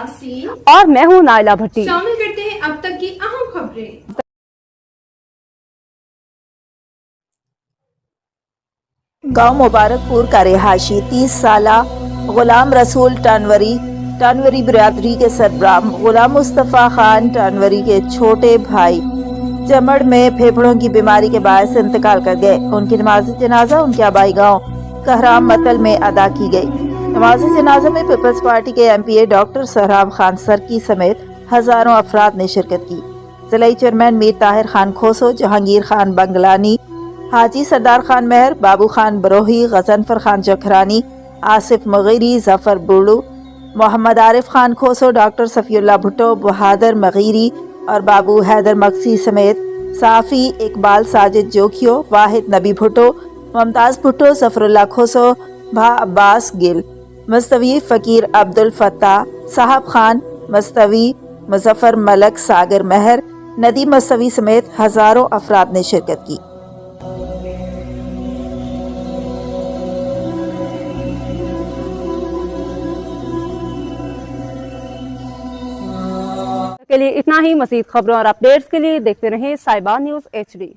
यासीन और मैं हूँ नाइला भट्टी। शामिल करते हैं अब तक की अहम खबरें। गांव मुबारकपुर का रिहायशी 30 साला गुलाम रसूल टानवरी बिरादरी के सरबराह गुलाम मुस्तफ़ा खान टानवरी के छोटे भाई चमड़ में फेफड़ों की बीमारी के बायस इंतकाल कर गए। उनकी नमाज जनाजा उनके आबाई गांव कहराम मतल में अदा की गई। नमाज जनाजा में पीपल्स पार्टी के MPA डॉक्टर सोहराब खान सरकी समेत हजारों अफराद ने शिरकत की। जिला चेयरमैन मीर ताहिर खान खोसो, जहांगीर खान बंगलानी, हाजी सरदार खान मेहर, बाबू खान बरोही, गजनफर खान जखरानी, आसिफ मगीरी, जफर बुलू, मोहम्मद आरिफ खान खोसो, डॉक्टर सफीउल्लाह भुट्टो, बहादुर मगीरी और बाबू हैदर मक्सी समेत साफी इकबाल, साजिद जोखियो, वाहिद नबी भुट्टो, मुमताज भुट्टो, जफरुल्लाह खोसो, भा अब्बास गिल, मुस्तवी फकीर अब्दुल फत्ताह, साहब खान मुस्तवी, मुजफ्फर मलक, सागर मेहर, नदीम मुस्तवी समेत हजारों अफराद ने शिरकत की। के लिए इतना ही। मज़ीद खबरों और अपडेट्स के लिए देखते रहें साहिबा न्यूज़ HD।